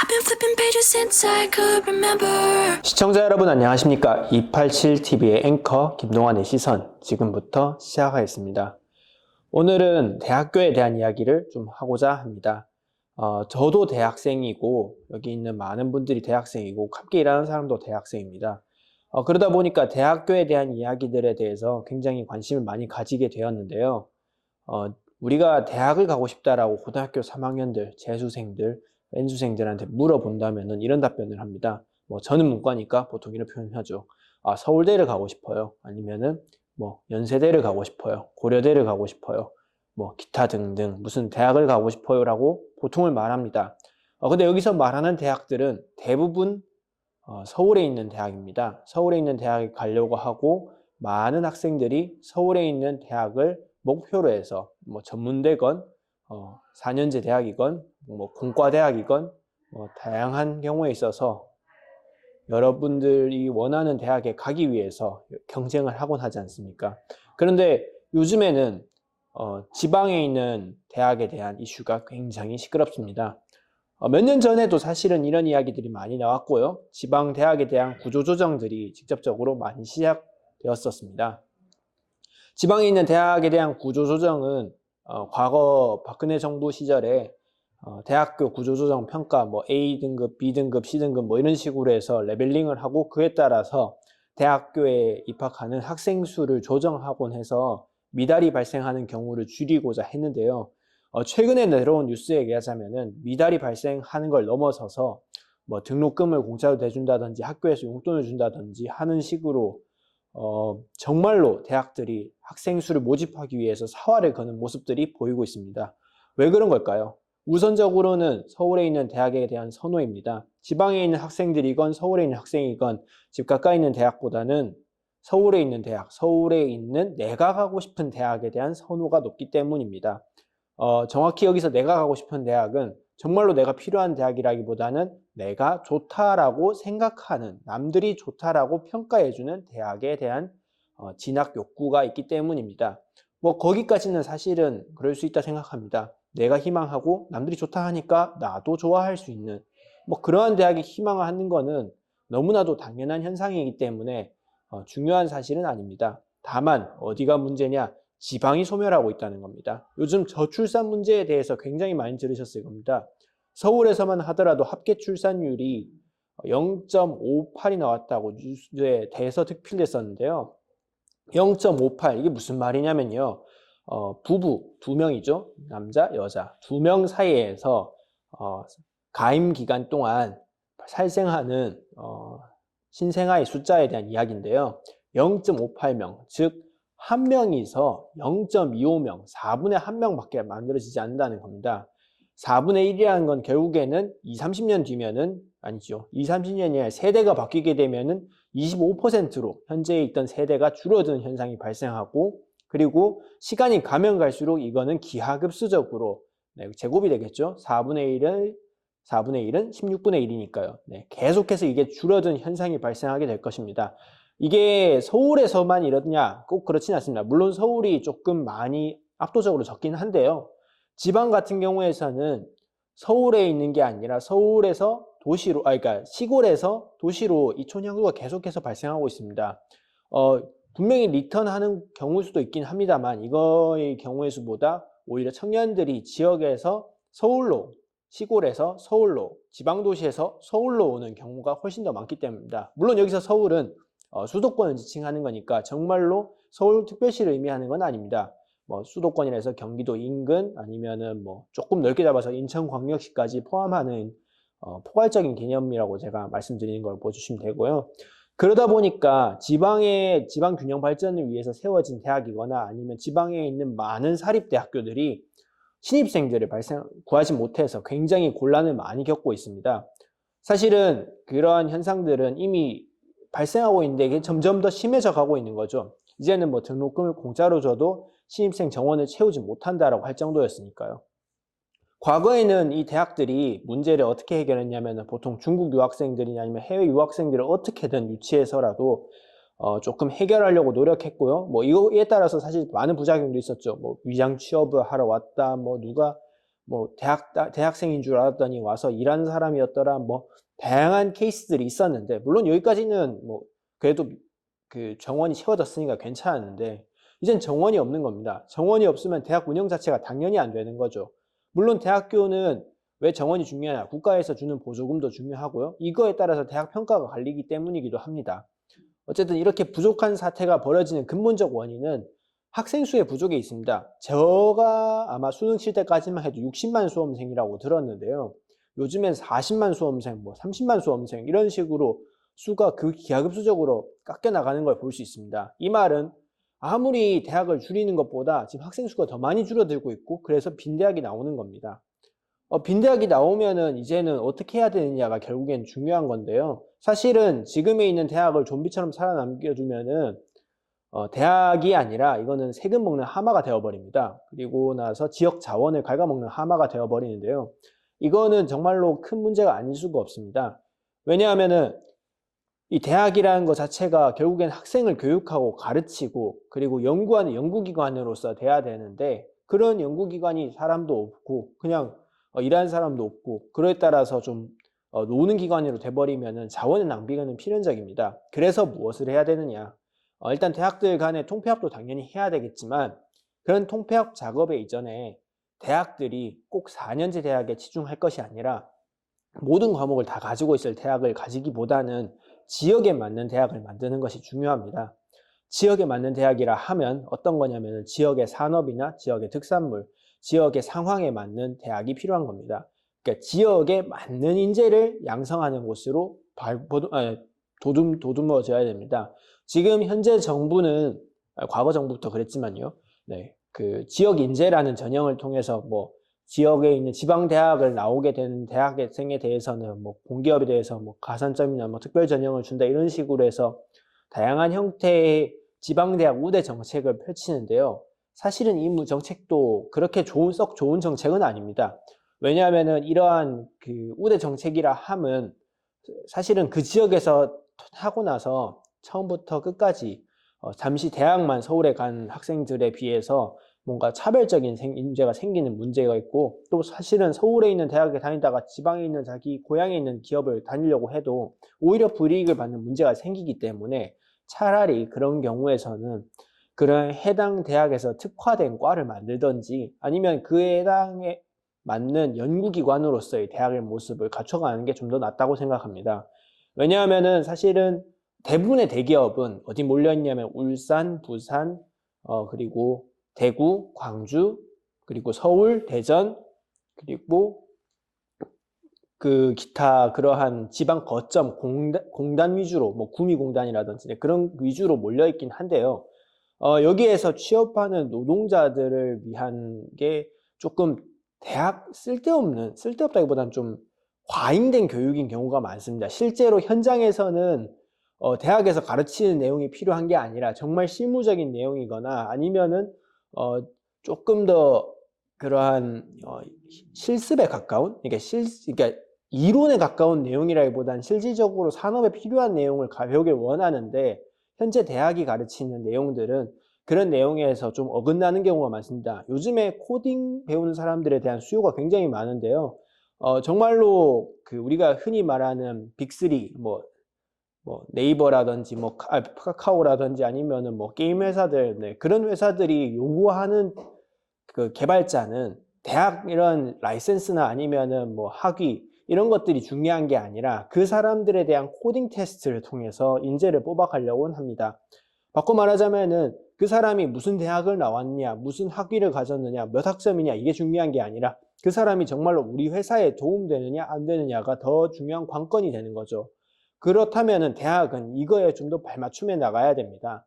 I've been flipping pages since I could remember. 시청자 여러분 안녕하십니까? 287TV의 앵커 김동환의 시선 지금부터 시작하겠습니다. 오늘은 대학교에 대한 이야기를 좀 하고자 합니다. 저도 대학생이고 여기 있는 많은 분들이 대학생이고 함께 일하는 사람도 대학생입니다. 그러다 보니까 대학교에 대한 이야기들에 대해서 굉장히 관심을 많이 가지게 되었는데요. 우리가 대학을 가고 싶다라고 고등학교 3학년들, 재수생들, N수생들한테 물어본다면 이런 답변을 합니다. 저는 문과니까 보통 이런 표현을 하죠. 서울대를 가고 싶어요. 아니면은 연세대를 가고 싶어요. 고려대를 가고 싶어요. 기타 등등 무슨 대학을 가고 싶어요 라고 보통을 말합니다. 근데 여기서 말하는 대학들은 대부분 서울에 있는 대학입니다. 서울에 있는 대학에 가려고 하고 많은 학생들이 서울에 있는 대학을 목표로 해서 전문대건 4년제 대학이건 공과대학이건 다양한 경우에 있어서 여러분들이 원하는 대학에 가기 위해서 경쟁을 하곤 하지 않습니까? 그런데 요즘에는 지방에 있는 대학에 대한 이슈가 굉장히 시끄럽습니다. 몇 년 전에도 사실은 이런 이야기들이 많이 나왔고요. 지방 대학에 대한 구조조정들이 직접적으로 많이 시작되었었습니다. 지방에 있는 대학에 대한 구조조정은 과거 박근혜 정부 시절에 대학교 구조조정 평가 A등급, B등급, C등급 이런 식으로 해서 레벨링을 하고 그에 따라서 대학교에 입학하는 학생 수를 조정하곤 해서 미달이 발생하는 경우를 줄이고자 했는데요. 최근에 내려온 뉴스에 얘기하자면은 미달이 발생하는 걸 넘어서서 등록금을 공짜로 내준다든지 학교에서 용돈을 준다든지 하는 식으로 정말로 대학들이 학생 수를 모집하기 위해서 사활을 거는 모습들이 보이고 있습니다. 왜 그런 걸까요? 우선적으로는 서울에 있는 대학에 대한 선호입니다. 지방에 있는 학생들이건 서울에 있는 학생이건 집 가까이 있는 대학보다는 서울에 있는 대학, 서울에 있는 내가 가고 싶은 대학에 대한 선호가 높기 때문입니다. 정확히 여기서 내가 가고 싶은 대학은 정말로 내가 필요한 대학이라기보다는 내가 좋다라고 생각하는, 남들이 좋다라고 평가해주는 대학에 대한 진학 욕구가 있기 때문입니다. 거기까지는 사실은 그럴 수 있다 생각합니다. 내가 희망하고 남들이 좋다 하니까 나도 좋아할 수 있는 그러한 대학에 희망하는 거는 너무나도 당연한 현상이기 때문에 중요한 사실은 아닙니다. 다만 어디가 문제냐? 지방이 소멸하고 있다는 겁니다. 요즘 저출산 문제에 대해서 굉장히 많이 들으셨을 겁니다. 서울에서만 하더라도 합계 출산율이 0.58이 나왔다고 뉴스에 대해서 특필됐었는데요. 0.58 이게 무슨 말이냐면요. 부부 2명이죠. 남자, 여자 2명 사이에서 가임 기간 동안 살생하는 신생아의 숫자에 대한 이야기인데요. 0.58명, 즉 한 명이서 0.25명, 4분의 1명밖에 만들어지지 않는다는 겁니다. 4분의 1이라는 건 결국에는 20, 30년 뒤면은 아니죠. 20, 30년이 아니라 세대가 바뀌게 되면은 25%로 현재에 있던 세대가 줄어드는 현상이 발생하고 그리고 시간이 가면 갈수록 이거는 기하급수적으로 제곱이 되겠죠. 4분의 1은 16분의 1이니까요. 계속해서 이게 줄어든 현상이 발생하게 될 것입니다. 이게 서울에서만 이러냐? 꼭 그렇진 않습니다. 물론 서울이 조금 많이 압도적으로 적긴 한데요. 지방 같은 경우에서는 서울에 있는 게 아니라 서울에서 도시로, 그러니까 시골에서 도시로 이촌 향수가 계속해서 발생하고 있습니다. 분명히 리턴하는 경우일 수도 있긴 합니다만 이거의 경우의 수보다 오히려 청년들이 지역에서 서울로, 시골에서 서울로, 지방도시에서 서울로 오는 경우가 훨씬 더 많기 때문입니다. 물론 여기서 서울은 수도권을 지칭하는 거니까 정말로 서울특별시를 의미하는 건 아닙니다. 수도권이라 해서 경기도 인근 아니면은 조금 넓게 잡아서 인천광역시까지 포함하는 포괄적인 개념이라고 제가 말씀드리는 걸 보여주시면 되고요. 그러다 보니까 지방 균형 발전을 위해서 세워진 대학이거나 아니면 지방에 있는 많은 사립대학교들이 신입생들을 구하지 못해서 굉장히 곤란을 많이 겪고 있습니다. 사실은 그러한 현상들은 이미 발생하고 있는데 이게 점점 더 심해져 가고 있는 거죠. 이제는 등록금을 공짜로 줘도 신입생 정원을 채우지 못한다라고 할 정도였으니까요. 과거에는 이 대학들이 문제를 어떻게 해결했냐면 보통 중국 유학생들이나 아니면 해외 유학생들을 어떻게든 유치해서라도 조금 해결하려고 노력했고요. 이거에 따라서 사실 많은 부작용도 있었죠. 위장 취업을 하러 왔다, 누가 뭐 대학생인 줄 알았더니 와서 일하는 사람이었더라. 뭐 다양한 케이스들이 있었는데, 물론 여기까지는 뭐 그래도 그 정원이 채워졌으니까 괜찮았는데, 이젠 정원이 없는 겁니다. 정원이 없으면 대학 운영 자체가 당연히 안 되는 거죠. 물론 대학교는 왜 정원이 중요하냐? 국가에서 주는 보조금도 중요하고요. 이거에 따라서 대학 평가가 갈리기 때문이기도 합니다. 어쨌든 이렇게 부족한 사태가 벌어지는 근본적 원인은 학생 수의 부족에 있습니다. 제가 아마 수능 칠 때까지만 해도 60만 수험생이라고 들었는데요. 요즘엔 40만 수험생, 뭐 30만 수험생 이런 식으로 수가 기하급수적으로 깎여 나가는 걸 볼 수 있습니다. 이 말은 아무리 대학을 줄이는 것보다 지금 학생 수가 더 많이 줄어들고 있고, 그래서 빈대학이 나오는 겁니다. 빈대학이 나오면은 이제는 어떻게 해야 되느냐가 결국엔 중요한 건데요. 사실은 지금에 있는 대학을 좀비처럼 살아남겨두면은 대학이 아니라 이거는 세금 먹는 하마가 되어버립니다. 그리고 나서 지역 자원을 갉아먹는 하마가 되어버리는데요. 이거는 정말로 큰 문제가 아닐 수가 없습니다. 왜냐하면은 이 대학이라는 것 자체가 결국엔 학생을 교육하고 가르치고 그리고 연구하는 연구기관으로서 돼야 되는데, 그런 연구기관이 사람도 없고 그냥 일하는 사람도 없고, 그에 따라서 좀 노는 기관으로 돼버리면은 자원의 낭비가 필연적입니다. 그래서 무엇을 해야 되느냐? 일단 대학들 간의 통폐합도 당연히 해야 되겠지만, 그런 통폐합 작업에 이전에 대학들이 꼭 4년제 대학에 치중할 것이 아니라 모든 과목을 다 가지고 있을 대학을 가지기보다는 지역에 맞는 대학을 만드는 것이 중요합니다. 지역에 맞는 대학이라 하면 어떤 거냐면 지역의 산업이나 지역의 특산물, 지역의 상황에 맞는 대학이 필요한 겁니다. 그러니까 지역에 맞는 인재를 양성하는 곳으로 도듬어져야 됩니다. 지금 현재 정부는, 과거 정부부터 그랬지만요. 네, 그 지역 인재라는 전형을 통해서 뭐 지역에 있는 지방 대학을 나오게 된 대학생에 대해서는 뭐 공기업에 대해서 뭐 가산점이나 뭐 특별 전형을 준다 이런 식으로 해서 다양한 형태의 지방 대학 우대 정책을 펼치는데요. 사실은 이 정책도 그렇게 썩 좋은 정책은 아닙니다. 왜냐하면은 이러한 그 우대 정책이라 함은 사실은 그 지역에서 하고 나서 처음부터 끝까지 잠시 대학만 서울에 간 학생들에 비해서 뭔가 차별적인 인재가 생기는 문제가 있고, 또 사실은 서울에 있는 대학에 다니다가 지방에 있는 자기 고향에 있는 기업을 다니려고 해도 오히려 불이익을 받는 문제가 생기기 때문에, 차라리 그런 경우에서는 그런 해당 대학에서 특화된 과를 만들든지 아니면 그 해당에 맞는 연구기관으로서의 대학의 모습을 갖춰가는 게 좀 더 낫다고 생각합니다. 왜냐하면은 사실은 대부분의 대기업은 어디 몰려있냐면 울산, 부산, 그리고 대구, 광주, 그리고 서울, 대전, 그리고 그 기타 그러한 지방 거점 공단 위주로, 뭐 구미공단이라든지 그런 위주로 몰려있긴 한데요. 여기에서 취업하는 노동자들을 위한 게 조금 쓸데없다기보다는 좀 과잉된 교육인 경우가 많습니다. 실제로 현장에서는 대학에서 가르치는 내용이 필요한 게 아니라 정말 실무적인 내용이거나 아니면은 조금 더 그러한 실습에 가까운, 그러니까 이론에 가까운 내용이라기보다는 실질적으로 산업에 필요한 내용을 배우길 원하는데, 현재 대학이 가르치는 내용들은 그런 내용에서 좀 어긋나는 경우가 많습니다. 요즘에 코딩 배우는 사람들에 대한 수요가 굉장히 많은데요. 정말로 그 우리가 흔히 말하는 빅3, 뭐 네이버라든지 뭐 카카오라든지 아니면은 뭐 게임 회사들, 네, 그런 회사들이 요구하는 그 개발자는 대학 이런 라이센스나 아니면은 뭐 학위 이런 것들이 중요한 게 아니라 그 사람들에 대한 코딩 테스트를 통해서 인재를 뽑아가려고 합니다. 바꿔 말하자면은 그 사람이 무슨 대학을 나왔냐, 무슨 학위를 가졌느냐, 몇 학점이냐, 이게 중요한 게 아니라 그 사람이 정말로 우리 회사에 도움되느냐 안 되느냐가 더 중요한 관건이 되는 거죠. 그렇다면은 대학은 이거에 좀 더 발맞춤해 나가야 됩니다.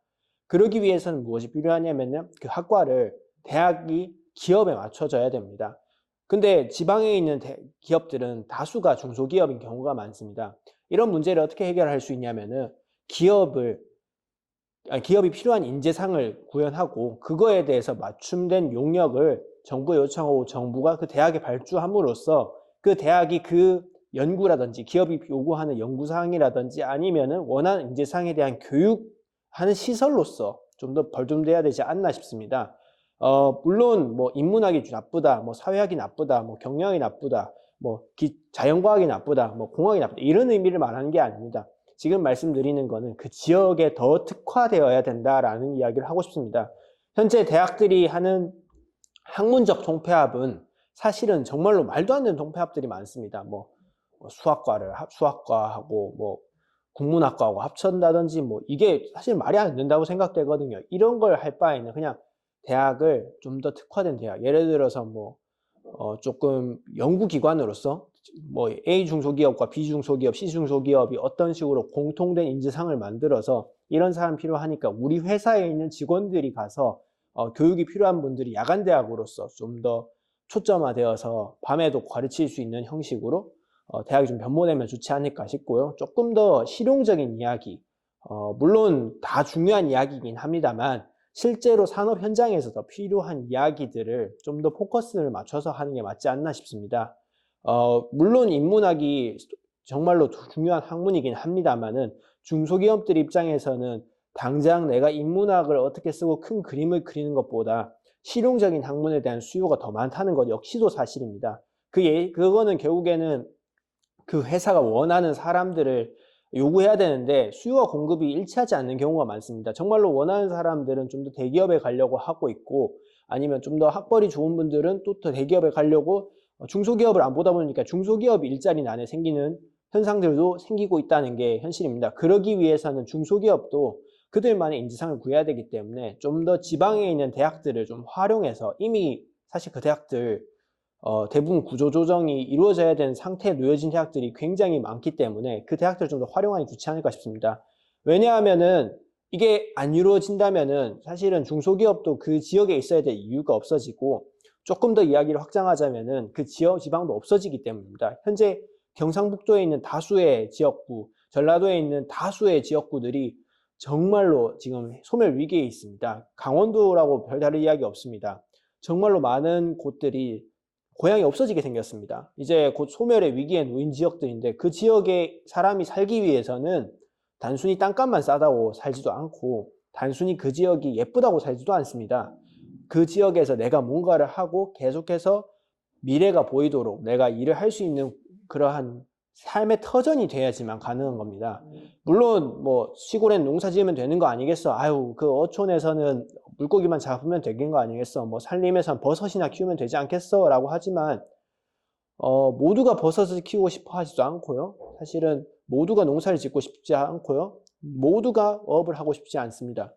그러기 위해서는 무엇이 필요하냐면요, 그 학과를 대학이 기업에 맞춰져야 됩니다. 근데 지방에 있는 기업들은 다수가 중소기업인 경우가 많습니다. 이런 문제를 어떻게 해결할 수 있냐면은 기업이 필요한 인재상을 구현하고 그거에 대해서 맞춤된 용역을 정부에 요청하고 정부가 그 대학에 발주함으로써 그 대학이 그 연구라든지 기업이 요구하는 연구사항이라든지 아니면은 원하는 인재상에 대한 교육하는 시설로서 좀 더 발전돼야 되지 않나 싶습니다. 물론 뭐 인문학이 나쁘다, 뭐 사회학이 나쁘다, 뭐 경영이 나쁘다, 뭐 자연과학이 나쁘다, 뭐 공학이 나쁘다 이런 의미를 말하는 게 아닙니다. 지금 말씀드리는 거는 그 지역에 더 특화되어야 된다라는 이야기를 하고 싶습니다. 현재 대학들이 하는 학문적 통폐합은 사실은 정말로 말도 안 되는 통폐합들이 많습니다. 뭐 수학과를 수학과하고 뭐 국문학과하고 합친다든지 뭐 이게 사실 말이 안 된다고 생각되거든요. 이런 걸 할 바에는 그냥 대학을 좀 더 특화된 대학, 예를 들어서 뭐 조금 연구기관으로서 뭐 A 중소기업과 B 중소기업, C 중소기업이 어떤 식으로 공통된 인재상을 만들어서 이런 사람 필요하니까 우리 회사에 있는 직원들이 가서 교육이 필요한 분들이 야간대학으로서 좀 더 초점화되어서 밤에도 가르칠 수 있는 형식으로 대학이 좀 변모되면 좋지 않을까 싶고요. 조금 더 실용적인 이야기, 물론 다 중요한 이야기이긴 합니다만 실제로 산업 현장에서 더 필요한 이야기들을 좀 더 포커스를 맞춰서 하는 게 맞지 않나 싶습니다. 물론 인문학이 정말로 중요한 학문이긴 합니다만은 중소기업들 입장에서는 당장 내가 인문학을 어떻게 쓰고 큰 그림을 그리는 것보다 실용적인 학문에 대한 수요가 더 많다는 것 역시도 사실입니다. 그거는 결국에는 그 회사가 원하는 사람들을 요구해야 되는데 수요와 공급이 일치하지 않는 경우가 많습니다. 정말로 원하는 사람들은 좀 더 대기업에 가려고 하고 있고 아니면 좀 더 학벌이 좋은 분들은 또 더 대기업에 가려고 중소기업을 안 보다 보니까 중소기업 일자리 난에 생기는 현상들도 생기고 있다는 게 현실입니다. 그러기 위해서는 중소기업도 그들만의 인재상을 구해야 되기 때문에 좀 더 지방에 있는 대학들을 좀 활용해서 이미 사실 그 대학들 대부분 구조조정이 이루어져야 되는 상태에 놓여진 대학들이 굉장히 많기 때문에 그 대학들을 좀 더 활용하는 게 좋지 않을까 싶습니다. 왜냐하면은 이게 안 이루어진다면은 사실은 중소기업도 그 지역에 있어야 될 이유가 없어지고 조금 더 이야기를 확장하자면은 그 지방도 없어지기 때문입니다. 현재 경상북도에 있는 다수의 지역구, 전라도에 있는 다수의 지역구들이 정말로 지금 소멸 위기에 있습니다. 강원도라고 별다른 이야기 없습니다. 정말로 많은 곳들이 고향이 없어지게 생겼습니다. 이제 곧 소멸의 위기에 놓인 지역들인데 그 지역에 사람이 살기 위해서는 단순히 땅값만 싸다고 살지도 않고 단순히 그 지역이 예쁘다고 살지도 않습니다. 그 지역에서 내가 뭔가를 하고 계속해서 미래가 보이도록 내가 일을 할 수 있는 그러한 삶의 터전이 돼야지만 가능한 겁니다. 물론 뭐 시골엔 농사 지으면 되는 거 아니겠어? 아유 그 어촌에서는 물고기만 잡으면 되는 거 아니겠어? 뭐 산림에선 버섯이나 키우면 되지 않겠어? 라고 하지만 모두가 버섯을 키우고 싶어 하지도 않고요. 사실은 모두가 농사를 짓고 싶지 않고요. 모두가 어업을 하고 싶지 않습니다.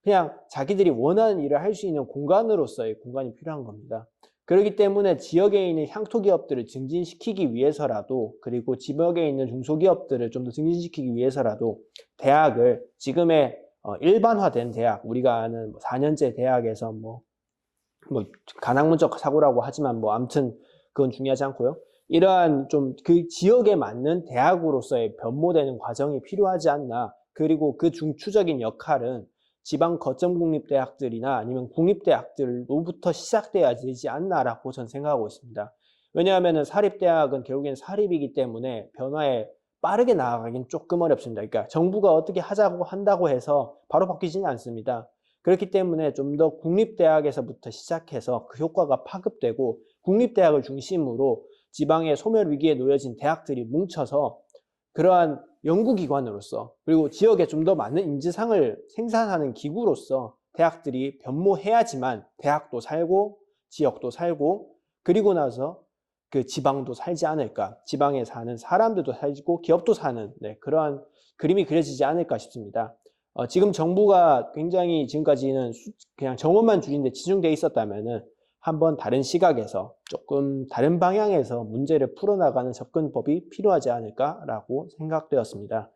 그냥 자기들이 원하는 일을 할 수 있는 공간으로서의 공간이 필요한 겁니다. 그렇기 때문에 지역에 있는 향토기업들을 증진시키기 위해서라도 그리고 지역에 있는 중소기업들을 좀 더 증진시키기 위해서라도 대학을 지금의 일반화된 대학, 우리가 아는 4년제 대학에서 뭐 가낭문적 사고라고 하지만 뭐 아무튼 그건 중요하지 않고요. 이러한 좀 그 지역에 맞는 대학으로서의 변모되는 과정이 필요하지 않나. 그리고 그 중추적인 역할은 지방 거점 국립대학들이나 아니면 국립대학들로부터 시작돼야 되지 않나라고 저는 생각하고 있습니다. 왜냐하면 사립대학은 결국엔 사립이기 때문에 변화에 빠르게 나아가긴 조금 어렵습니다. 그러니까 정부가 어떻게 하자고 한다고 해서 바로 바뀌지는 않습니다. 그렇기 때문에 좀 더 국립대학에서부터 시작해서 그 효과가 파급되고 국립대학을 중심으로 지방의 소멸 위기에 놓여진 대학들이 뭉쳐서 그러한 연구기관으로서 그리고 지역에 좀 더 많은 인재상을 생산하는 기구로서 대학들이 변모해야지만 대학도 살고 지역도 살고 그리고 나서 그 지방도 살지 않을까, 지방에 사는 사람들도 살고 기업도 사는 그러한 그림이 그려지지 않을까 싶습니다. 지금 정부가 굉장히 지금까지는 그냥 정원만 줄이는데 치중되어 있었다면은 한번 다른 시각에서 조금 다른 방향에서 문제를 풀어나가는 접근법이 필요하지 않을까라고 생각되었습니다.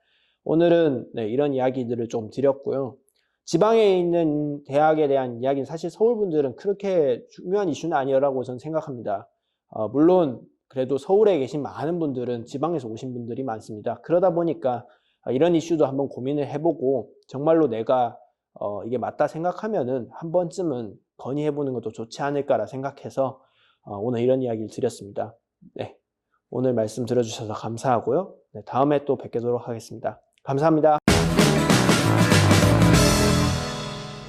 오늘은 이런 이야기들을 좀 드렸고요. 지방에 있는 대학에 대한 이야기는 사실 서울 분들은 그렇게 중요한 이슈는 아니라고 저는 생각합니다. 물론 그래도 서울에 계신 많은 분들은 지방에서 오신 분들이 많습니다. 그러다 보니까 이런 이슈도 한번 고민을 해보고 정말로 내가 이게 맞다 생각하면은 한 번쯤은 건의해보는 것도 좋지 않을까라 생각해서 오늘 이런 이야기를 드렸습니다. 네, 오늘 말씀 들어주셔서 감사하고요. 네, 다음에 또 뵙도록 하겠습니다. 감사합니다.